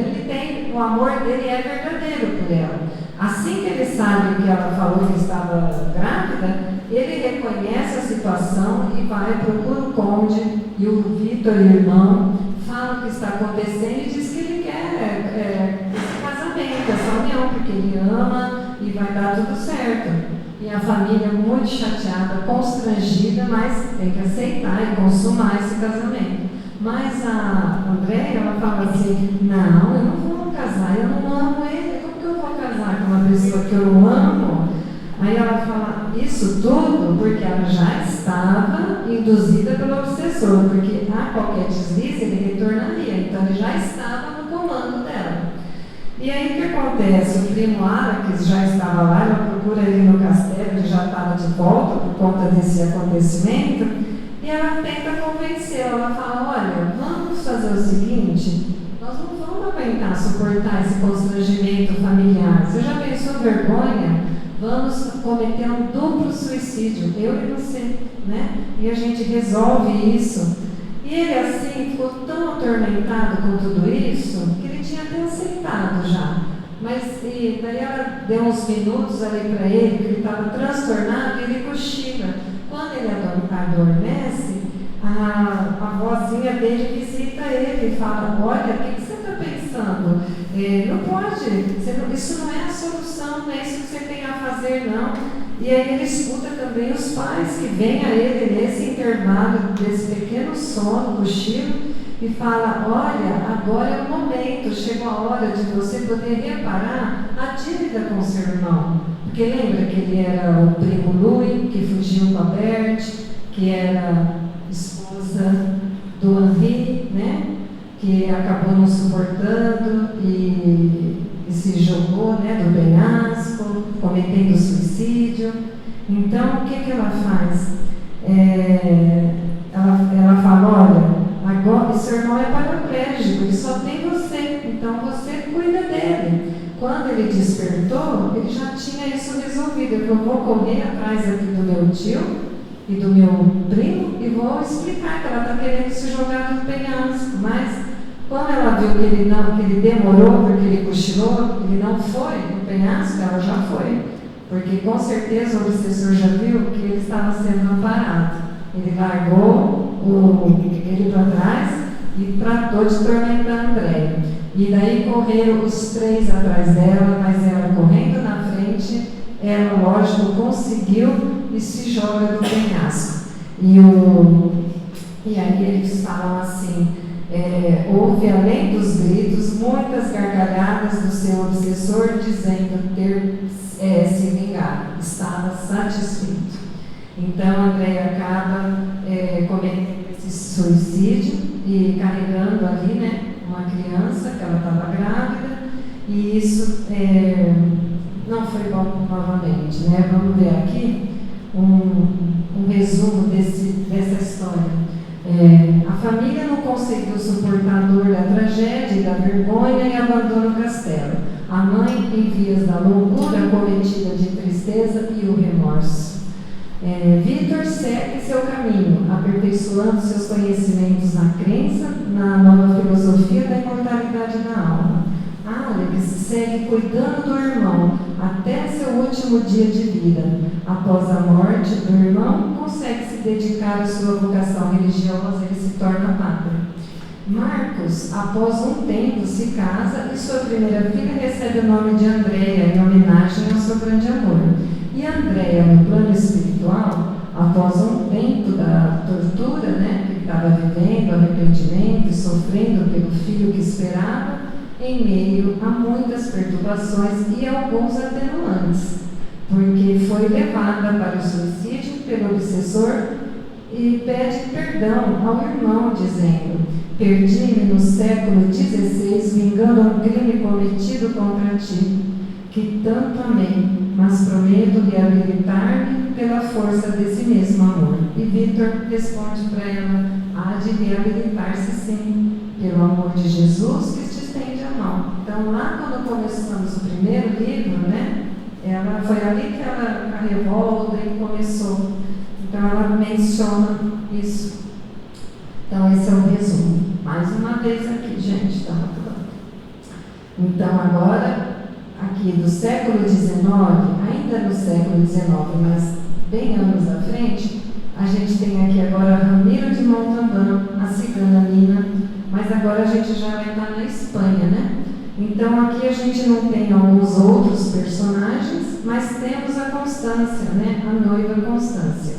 o amor dele é verdadeiro por ela. Assim que ele sabe que ela falou que estava grávida, ele reconhece a situação e vai, procura o conde e o Vitor, o irmão, fala o que está acontecendo e diz que ele quer esse casamento, essa união, porque ele ama e vai dar tudo certo. E a família muito chateada, constrangida, mas tem que aceitar e consumar esse casamento. Mas a Andréia, ela fala assim, não, eu não vou casar, eu não amo ele, como que eu vou casar com uma pessoa que eu não amo? Aí ela fala isso tudo porque ela já estava induzida pelo obsessor, porque a qualquer deslize ele retornaria, então ele já estava no comando dela. E aí o que acontece? O primo Araques já estava lá, ela procura ele no castelo, ele já estava de volta por conta desse acontecimento, e ela tenta convencê-lo, ela fala, olha, vamos fazer o seguinte, nós não vamos aguentar suportar esse constrangimento familiar, você já pensou vergonha? Vamos cometer um duplo suicídio, eu e você, né? E a gente resolve isso. E ele assim ficou tão atormentado com tudo isso que ele tinha até aceitado já. Mas daí ela deu uns minutos ali para ele, que ele estava transtornado, e ele cochila. Quando ele adormece, a vozinha dele visita ele e fala, olha, o que você está pensando? Não pode, isso não é a solução, não é isso que você tem a fazer, não. E aí ele escuta também os pais que vêm a ele nesse intervalo desse pequeno sono, cochilo, e fala, olha, agora é o momento, chegou a hora de você poder reparar a dívida com seu irmão. Porque lembra que ele era o primo Louis, que fugiu com a Berthe, que era esposa do Henri, né? Que acabou não suportando e se jogou, né, do penhasco, cometendo suicídio. Então, o que ela faz? Ela fala, olha, agora seu irmão é paraplégico, ele só tem você, então você cuida dele. Quando ele despertou, ele já tinha isso resolvido. Eu vou correr atrás aqui do meu tio e do meu primo e vou explicar que ela está querendo se jogar do penhasco, mas quando ela viu que ele demorou, porque ele cochilou, ele não foi no penhasco, ela já foi. Porque com certeza o obsessor já viu que ele estava sendo amparado. Ele largou ele para trás e tratou de tormentar a Andréia. E daí correram os três atrás dela, mas ela correndo na frente, ela, lógico, conseguiu e se joga do penhasco. E aí eles falam assim, houve, além dos gritos, muitas gargalhadas do seu obsessor, dizendo ter se vingado, estava satisfeito. Então, Andréia acaba cometendo esse suicídio e carregando ali, né, uma criança, que ela estava grávida, e isso não foi bom novamente, né? Vamos ver aqui um resumo dessa história. A família não conseguiu suportar a dor da tragédia e da vergonha e abandona o castelo. A mãe, em vias da loucura, cometida de tristeza e o remorso. Vitor segue seu caminho, aperfeiçoando seus conhecimentos na crença, na nova filosofia da imortalidade da alma. Alex segue cuidando do irmão até seu último dia de vida. Após a morte do irmão, consegue se dedicar à sua vocação religiosa e se torna padre. Marcos, após um tempo, se casa e sua primeira filha recebe o nome de Andréia, em homenagem ao seu grande amor. E Andréia, no plano espiritual, após um tempo da tortura, né, que estava vivendo, arrependimento e sofrendo pelo filho que esperava, em meio a muitas perturbações e alguns atenuantes, porque foi levada para o suicídio pelo obsessor e pede perdão ao irmão, dizendo: perdi-me no século XVI, vingando um crime cometido contra ti, que tanto amei, mas prometo reabilitar-me pela força desse mesmo amor. E Vitor responde para ela: há de reabilitar-se sim, pelo amor de Jesus que te estende a mão. Então, lá quando começamos o primeiro livro, né, ela foi ali que ela, a revolta e começou. Então, ela menciona isso. Então, esse é o resumo. Mais uma vez aqui, gente, estava falando. Então, agora, aqui do século XIX, ainda no século XIX, mas bem anos à frente, a gente tem aqui agora Ramiro de Montauban, a cigana Nina, mas agora a gente já vai estar na Espanha, né? Então, aqui a gente não tem alguns outros personagens, mas temos a Constância, né? A noiva Constância.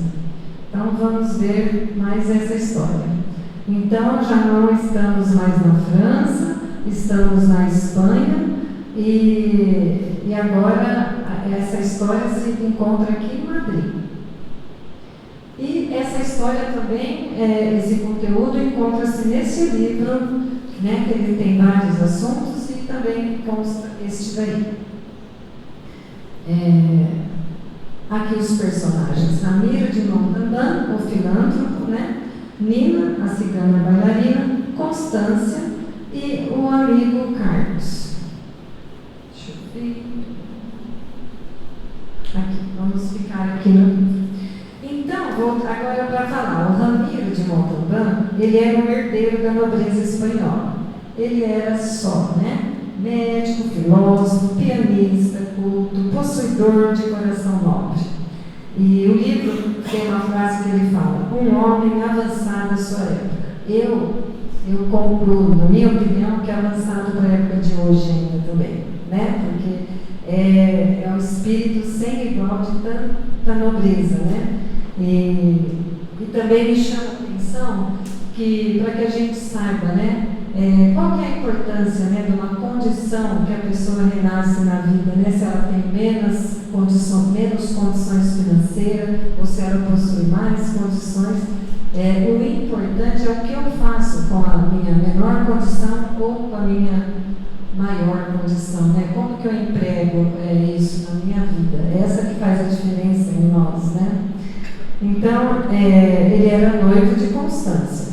Então, vamos ver mais essa história. Então, já não estamos mais na França, estamos na Espanha, e agora essa história se encontra aqui em Madrid. E essa história também, esse conteúdo encontra-se nesse livro, né, que ele tem vários assuntos e também consta este daí. Aqui os personagens: Ramiro de Montauban, o filântropo, né? Nina, a cigana bailarina, Constância e o amigo Carlos. Deixa eu ver. Aqui, vamos ficar aqui no livro. Então, vou agora para falar. O Ramiro de Montauban, ele era um herdeiro da nobreza espanhola. Ele era só, né? Médico, filósofo, pianista, culto, possuidor de coração nobre. E o livro tem uma frase que ele fala: um homem avançado à sua época. Eu concluo, na minha opinião, que é avançado para a época de hoje ainda também, né? Porque é um espírito sem igual de tanta nobreza, né? E também me chama a atenção que, para que a gente saiba, né? Qual que é a importância, né, de uma condição que a pessoa renasce na vida, né? Se ela tem menos condições financeiras ou se ela possui mais condições. O importante é o que eu faço com a minha menor condição ou com a minha maior condição, né? Como que eu emprego isso na minha vida? É essa que faz a diferença em nós, né? Então, ele era noivo de Constância.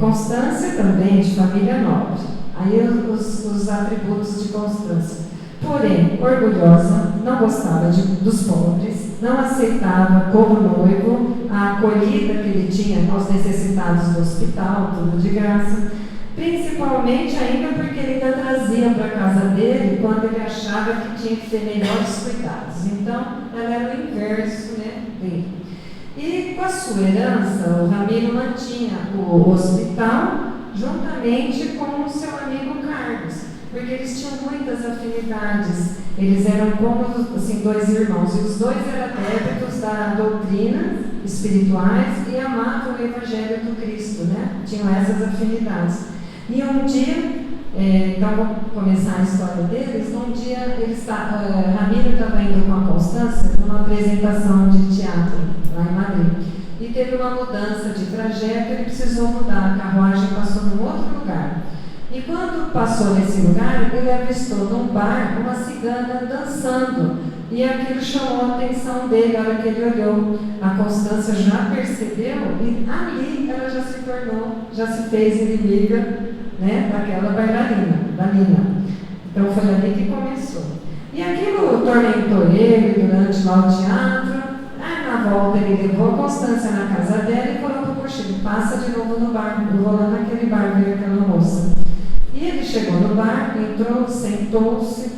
Constância também de família nobre. Aí os atributos de Constância: porém, orgulhosa, não gostava dos pobres, não aceitava como noivo a acolhida que ele tinha aos necessitados do hospital, tudo de graça, principalmente ainda porque ele ainda trazia para a casa dele quando ele achava que tinha que ter melhores cuidados. Então, ela era o inverso, né, dele. E com a sua herança, o Ramiro mantinha o hospital juntamente com o seu amigo Carlos, porque eles tinham muitas afinidades. Eles eram como assim, dois irmãos, e os dois eram adeptos da doutrina espirituais e amavam o Evangelho do Cristo, né? Tinham essas afinidades. E um dia, então vou começar a história deles. Um dia Ramiro estava indo com a Constância numa apresentação de teatro lá em Madrid, e teve uma mudança de trajeto. Ele precisou mudar, a carruagem passou num outro lugar. E quando passou nesse lugar, ele avistou num bar uma cigana dançando, e aquilo chamou a atenção dele. A hora que ele olhou, a Constância já percebeu, e ali ela já se fez inimiga, né, daquela bailarina, da Nina. Então foi ali que começou. E aquilo tormentou ele durante lá o teatro. Na volta ele levou a Constância na casa dela e falou para o cocheiro: passa de novo no bar, eu vou lá naquele bar ver aquela moça. E ele chegou no bar, entrou, sentou-se,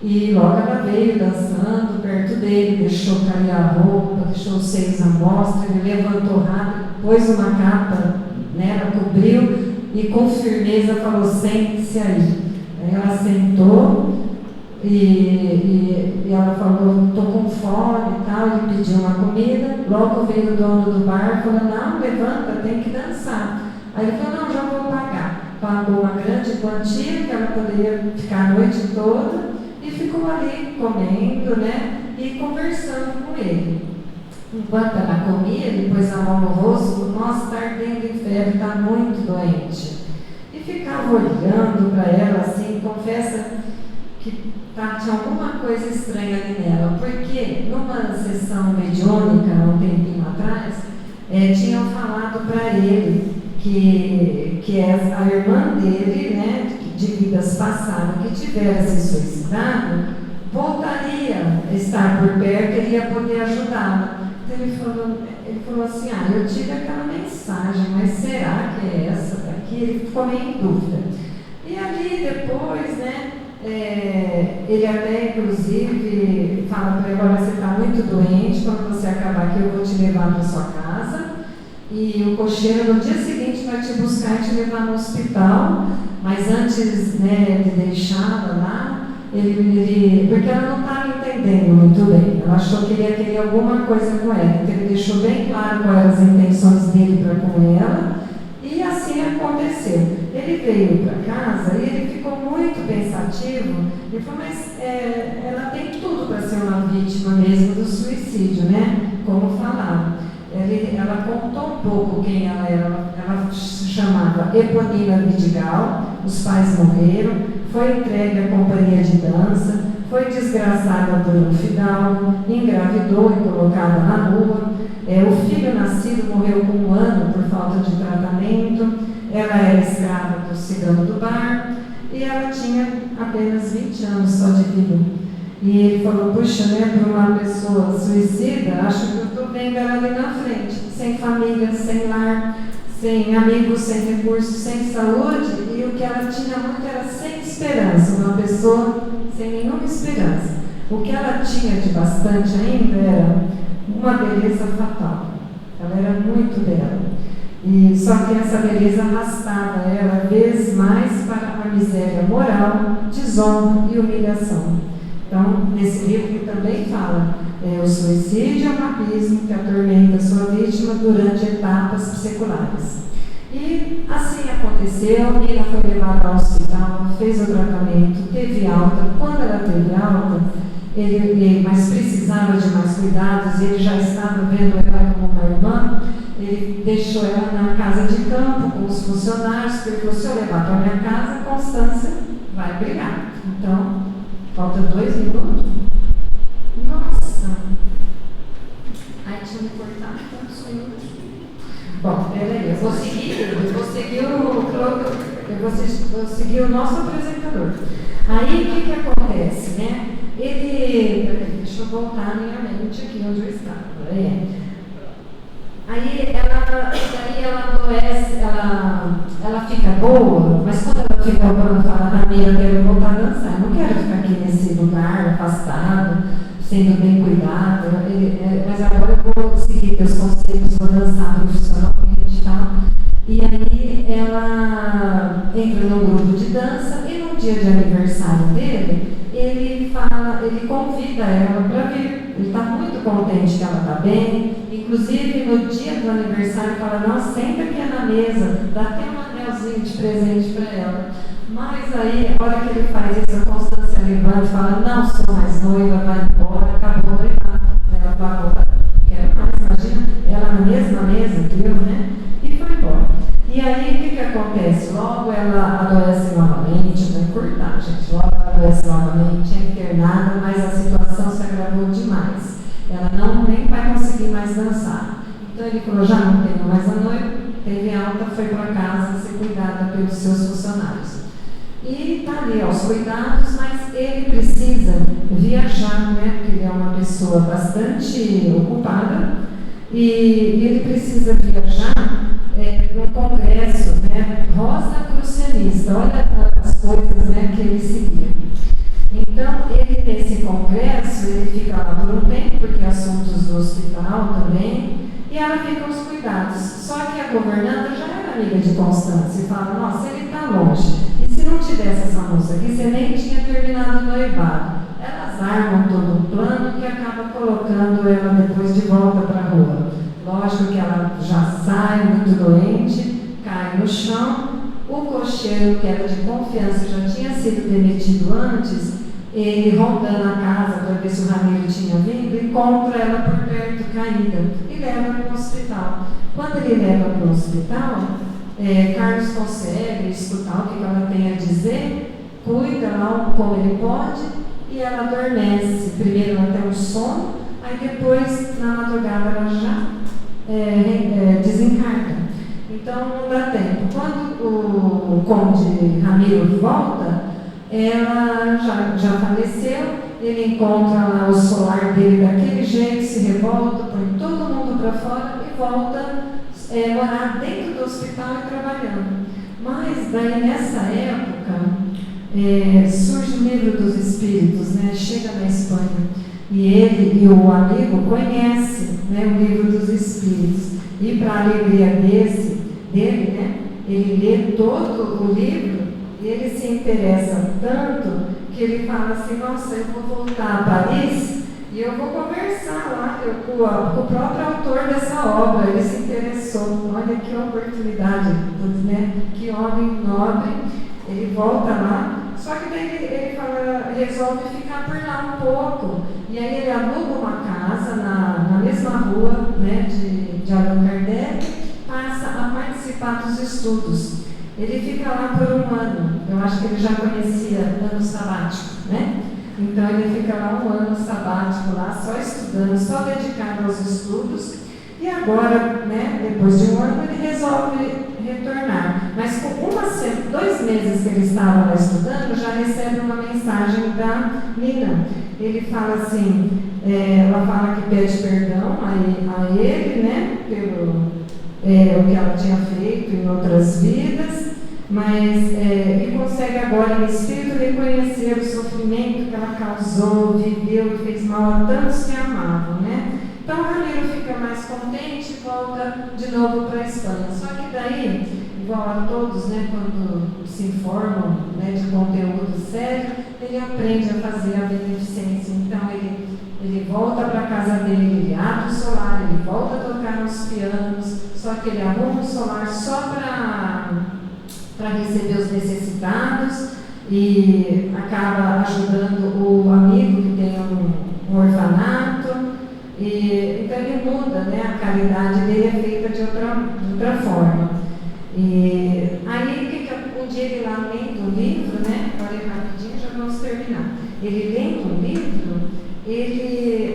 e logo ela veio dançando perto dele, deixou cair a roupa, deixou os seios à mostra, ele levantou rápido, pôs uma capa nela, cobriu e com firmeza falou: sente-se aí. Aí ela sentou e ela falou: estou com fome e tal. Ele pediu uma comida. Logo veio o dono do bar e falou: não, levanta, tem que dançar. Aí ele falou: não, já vou pagar. Pagou uma grande quantia que ela poderia ficar a noite toda e ficou ali comendo, né, e conversando com ele. Enquanto ela comia, ele pôs a mão no rosto: nossa, está ardendo em febre, está muito doente. E ficava olhando para ela assim. Confessa que tinha alguma coisa estranha ali nela, porque numa sessão mediúnica, um tempinho atrás, tinham falado para ele que a irmã dele, né, de vidas passadas, que tivera se suicidado, voltaria a estar por perto, ele ia poder ajudá-la. Então ele falou assim, eu tive aquela mensagem, mas será que é essa daqui? Ele ficou meio em dúvida. E ali depois, né, ele até inclusive fala para ele, olha, você está muito doente, quando você acabar aqui eu vou te levar para sua casa, e o cocheiro no dia seguinte vai te buscar e te levar no hospital, mas antes, né, de deixá-la lá, porque ela não estava entendendo muito bem, ela achou que ele ia querer alguma coisa com ela, então ele deixou bem claro quais eram as intenções dele para com ela, e assim aconteceu. Ele veio para casa e ele ficou muito pensativo, ele falou, mas ela tem tudo para ser uma vítima mesmo do suicídio, né, como falaram. Ela contou um pouco quem ela era, ela se chamava Eponina Vidigal, os pais morreram, foi entregue à companhia de dança, foi desgraçada por um fidalgo, engravidou e colocada na rua, o filho nascido morreu com 1 ano por falta de tratamento, ela era escrava do cigano do bar e ela tinha apenas 20 anos só de vida. E ele falou, puxa, né, para uma pessoa suicida, acho que eu estou vendo ela ali na frente, sem família, sem lar, sem amigos, sem recursos, sem saúde, e o que ela tinha muito era sem esperança, uma pessoa sem nenhuma esperança. O que ela tinha de bastante ainda era uma beleza fatal, ela era muito bela, e só que essa beleza arrastava ela vezes mais para a miséria moral, desonra e humilhação. Então, nesse livro ele também fala, o suicídio é um abismo que atormenta sua vítima durante etapas seculares. E assim aconteceu, a menina foi levada ao hospital, fez o tratamento, teve alta. Quando ela teve alta, mas precisava de mais cuidados, e ele já estava vendo ela como uma irmã, ele deixou ela na casa de campo com os funcionários, porque ele falou, se eu levar para minha casa, a Constância vai brigar. Então, falta 2 minutos? Nossa! Aí tinha me cortado tantos minutos. Bom, peraí, eu vou seguir o nosso apresentador. Aí o que acontece, né? Deixa eu voltar a minha mente aqui onde eu estava. Aí ela adoece, ela fica boa, mas quando ela fica boa, ela fala, amiga, eu quero voltar a dançar, eu não quero ficar aqui nesse lugar, afastado, sendo bem cuidado, mas agora eu vou seguir teus conselhos, vou dançar profissionalmente e tal. E aí ela entra num grupo de dança e no dia de aniversário dele, ele convida ela para vir. Ele está muito contente que ela está bem. Inclusive, no dia do aniversário, fala, não, senta aqui na mesa, dá até um anelzinho de presente para ela. Mas aí, a hora que ele faz isso, a Constância levanta e fala, não sou mais noiva, vai embora, acabou de levar. Ela fala, agora, quero mais, imagina, ela na mesma mesa que eu, né? E foi embora. E aí, o que acontece? Logo ela adoece novamente, vai cortar, gente, logo ela adoece novamente, é internada, mas a situação se agravou demais. Ela nem vai conseguir mais dançar. Então ele falou, já não tenho mais a noiva, teve alta, foi para casa ser cuidada pelos seus funcionários. E está ali aos cuidados, mas ele precisa viajar, né? Porque ele é uma pessoa bastante ocupada e ele precisa viajar num congresso, né? Rosa Crucianista, olha as coisas, né, que ele seguia. Então, ele nesse congresso, ele fica lá por um tempo, porque assuntos do hospital também, e ela fica aos cuidados. Só que a governanta já era amiga de Constância e fala, nossa, ele está longe. E se não tivesse essa moça aqui, você nem tinha terminado o noivado. Elas armam todo um plano que acaba colocando ela depois de volta para a rua. Lógico que ela já sai muito doente, cai no chão. O cocheiro, que era de confiança, já tinha sido demitido antes, ele rondando a casa para ver se o Ramiro tinha vindo, encontra ela por perto, caída, e leva para o hospital. Quando ele leva para o hospital, Carlos consegue escutar o que ela tem a dizer, cuida lá como ele pode, e ela adormece. Primeiro ela tem um sono, aí depois, na madrugada, ela já desencarna. Então não dá tempo. Quando o conde Ramiro volta, ela já faleceu, ele encontra lá o solar dele daquele jeito, se revolta, põe todo mundo para fora e volta morar dentro do hospital e trabalhando. Mas daí nessa época surge o livro dos espíritos, né? Chega na Espanha e ele e o amigo conhecem, né, o livro dos espíritos, e para a alegria dele, né, ele lê todo o livro e ele se interessa tanto que ele fala assim: nossa, eu vou voltar a Paris e eu vou conversar lá com o próprio autor dessa obra. Ele se interessou, olha que oportunidade, né? Que homem nobre. Ele volta lá, só que daí ele resolve ficar por lá um pouco, e aí ele aluga uma casa na mesma rua, né, de Allan Kardec, passa a participar dos estudos. Ele fica lá por um ano. Eu acho que ele já conhecia ano sabático, né? Então ele fica lá um ano sabático lá, só estudando, só dedicado aos estudos. E agora, né, depois de um ano, ele resolve retornar. Mas com 2 meses que ele estava lá estudando, já recebe uma mensagem da Nina. Ele fala assim, ela fala que pede perdão a ele, né, pelo o que ela tinha feito em outras vidas, mas ele consegue agora em espírito reconhecer o sofrimento que ela causou, viveu e fez mal a tantos que amavam, né? Então Ramiro fica mais contente e volta de novo para a Espanha. Só que daí, igual a todos, né, quando se informam, né, de conteúdo sério, ele aprende a fazer a beneficência. Então ele volta para a casa dele, ele abre o solar, ele volta a tocar nos pianos, só que ele arruma um solar só para receber os necessitados e acaba ajudando o amigo que tem um orfanato. Então ele muda, né? A caridade dele é feita de outra forma. E aí um dia ele lá lendo o livro, né? Olha rapidinho, já vamos terminar. Ele lendo o livro,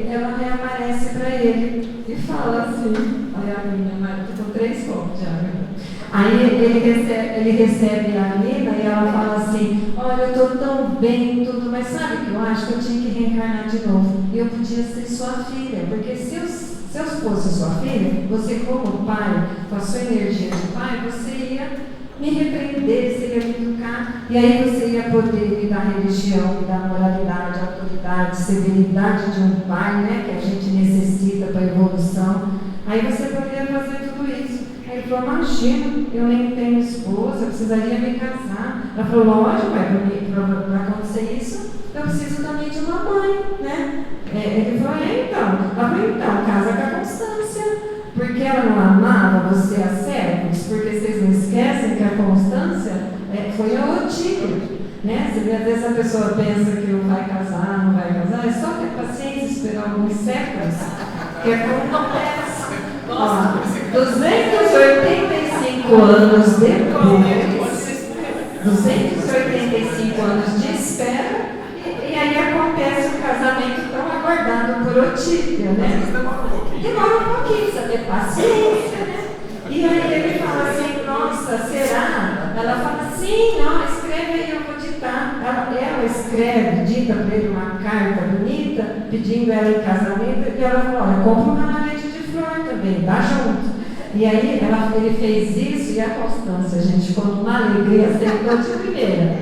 ela reaparece para ele e fala assim, olha a menina, estou com 3 copos já. Aí ele recebe a Nina e ela fala assim: olha, eu estou tão bem, tudo, mas sabe o que eu acho? Que eu tinha que reencarnar de novo. E eu podia ser sua filha, porque se eu fosse sua filha, você como pai, com a sua energia de pai, você ia me repreender, você ia me educar, e aí você ia poder me dar religião, me dar moralidade, autoridade, severidade de um pai, né, que a gente necessita para a evolução. Aí você poderia fazer tudo isso. Aí ele falou: imagina, eu nem tenho esposa, eu precisaria me casar. Ela falou: lógico, para acontecer isso, eu preciso também de uma mãe, né? Ele falou: então. Ela falou: então, casa com a Constância, porque ela não amava você há séculos, porque vocês não esquecem que a Constância foi a Otília, né? Você vê, às vezes a pessoa pensa que não vai casar, não vai casar, é só ter paciência, esperar alguns séculos, que é como acontece. 285 anos depois, 285 anos de espera, e aí acontece o casamento tão aguardado por Otília, né? Demora um pouquinho, precisa ter paciência, né? E aí ele fala assim: nossa, será? Ela fala: sim, não, escreve aí, eu vou ditar. Ela escreve, dita para ele uma carta bonita, pedindo ela em casamento, e ela falou: olha, compra uma ramalhete de flor também, dá junto. E aí ele fez isso, e a Constância, gente, ficou numa alegria, aceitou de primeira.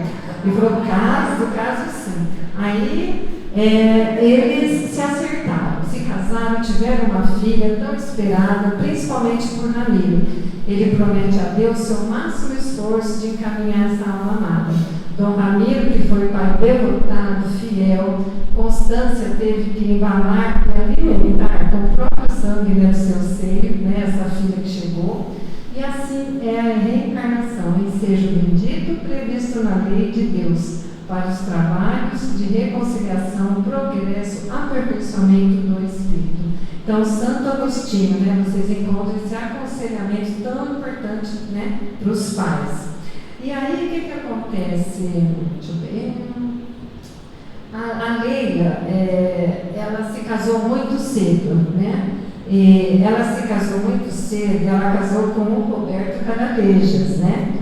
E falou: caso sim. Aí eles se acertaram, se casaram, tiveram uma filha tão esperada, principalmente por Ramiro. Ele promete a Deus seu máximo esforço de encaminhar essa alma amada. Dom Ramiro, que foi pai devotado, fiel, Constância teve que embalar e alimentar com o próprio sangue no seu seio, né, essa filha que chegou. E assim é a reencarnação, ensejo bendito previsto na lei de Deus, para os trabalhos de reconciliação, progresso, aperfeiçoamento do Espírito. Então, Santo Agostinho, né, vocês encontram esse aconselhamento tão importante, né, para os pais. E aí, o que acontece? Deixa eu ver. A Leila, ela se casou muito cedo, né? E ela se casou muito cedo, ela casou com o Roberto Canavejas, né?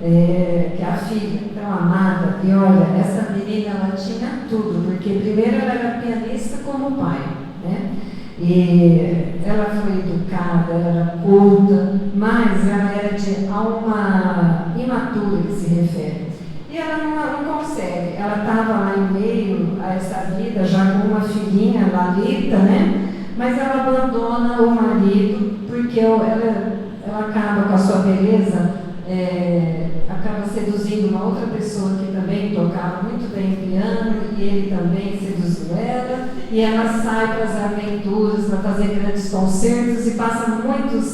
Que é a filha, então amada. E olha, essa menina, ela tinha tudo, porque primeiro ela era pianista como o pai, né? E ela foi educada, ela era culta, mas ela era de alma imatura, que se refere. E ela não consegue, ela estava lá em meio a essa vida, já com uma filhinha, Lalita, né? Mas ela abandona o marido, porque ela acaba com a sua beleza, acaba seduzindo uma outra pessoa que também tocava muito bem piano, e ele também seduziu ela, e ela sai para as aventuras, para fazer grandes concertos, e passa muitos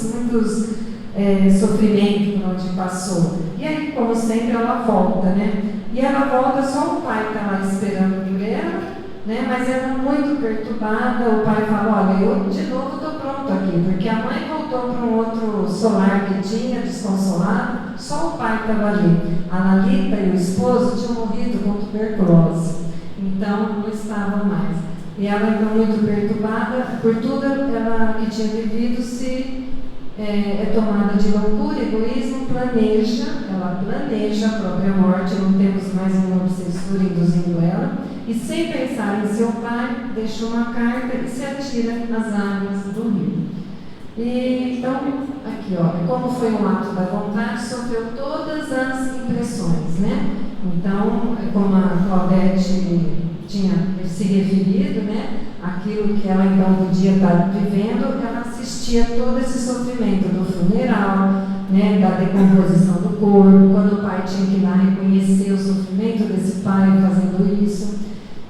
sofrimentos por onde passou. E aí, como sempre, ela volta, né? E ela volta, só o pai está lá esperando por ela, né? Mas ela muito perturbada. O pai fala: olha, eu de novo estou pronto aqui, porque a mãe voltou para um outro solar que tinha, desconsolado, só o pai estava ali. A Lalita e o esposo tinham morrido com tuberculose, então não estavam mais. E ela, então, muito perturbada por tudo ela que tinha vivido, é tomada de loucura, egoísmo, ela planeja a própria morte. Não temos mais uma obsessora induzindo ela, e sem pensar em seu pai, deixa uma carta e se atira nas águas do rio. E então, aqui, olha, como foi um ato da vontade, sofreu todas as impressões, né? Então, como a Claudete tinha se referido, né? Aquilo que ela então podia estar vivendo, ela assistia todo esse sofrimento do funeral, né, da decomposição do corpo, quando o pai tinha que ir lá reconhecer o sofrimento desse pai fazendo isso.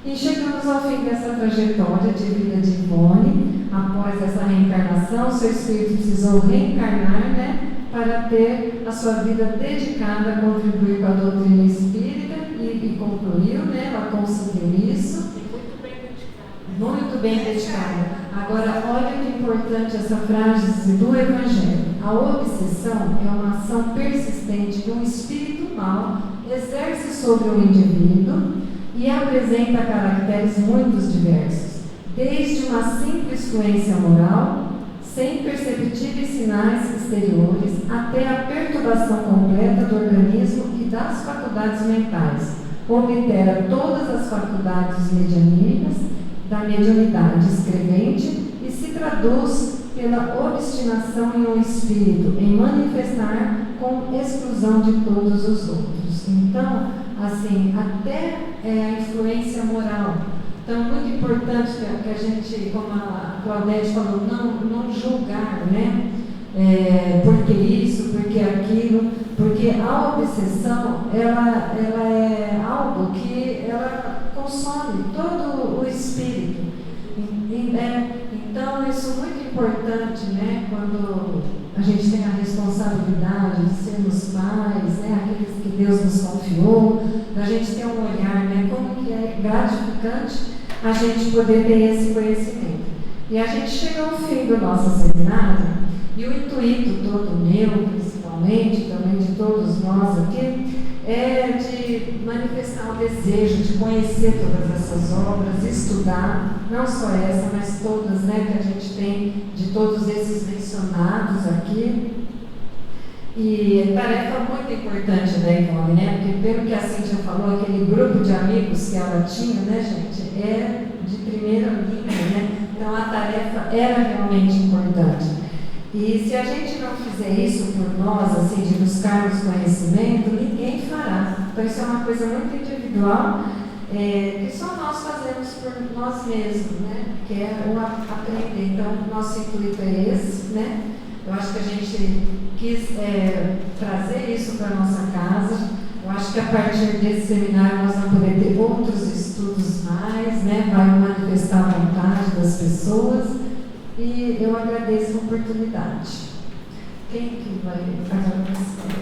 E chegamos ao fim dessa trajetória de vida de Ivone. Após essa reencarnação, seu espírito precisou reencarnar, né, para ter a sua vida dedicada a contribuir com a doutrina espírita, e concluiu, né, ela conseguiu isso. Muito bem dedicada. Agora, olha que importante essa frase do Evangelho. A obsessão é uma ação persistente que um espírito mau exerce sobre o indivíduo e apresenta caracteres muito diversos, desde uma simples fluência moral, sem perceptíveis sinais exteriores, até a perturbação completa do organismo e das faculdades mentais. Oblitera todas as faculdades medianímicas da mediunidade escrevente e se traduz pela obstinação em um espírito em manifestar com exclusão de todos os outros. Então, assim, até a influência moral. Então, muito importante que a gente, como a Claudete falou, não julgar, né? Porque isso, porque aquilo, porque a obsessão, ela é algo que ela consome todo o espírito. Então, isso é muito importante, né? Quando a gente tem a responsabilidade de sermos pais, né? Aqueles que Deus nos confiou, da gente ter um olhar, né? Como que é gratificante a gente poder ter esse conhecimento. E a gente chega ao fim do nosso seminário, e o intuito todo meu, principalmente, também de todos nós aqui, é de manifestar o desejo de conhecer todas essas obras, estudar, não só essa, mas todas, né, que a gente tem, de todos esses mencionados aqui. E tarefa muito importante da Ivone, né? Porque pelo que a Cíntia falou, aquele grupo de amigos que ela tinha, né, gente, é de primeira linha, né? Então a tarefa era realmente importante. E se a gente não fizer isso por nós, assim, de buscarmos conhecimento, ninguém fará. Então isso é uma coisa muito individual, que só nós fazemos por nós mesmos, né? Que é o aprender. Então, nosso intuito é esse, né? Eu acho que a gente quis trazer isso para a nossa casa. Eu acho que a partir desse seminário nós vamos poder ter outros estudos mais, né? Vai manifestar a vontade das pessoas. E eu agradeço a oportunidade. Quem que vai agradecer?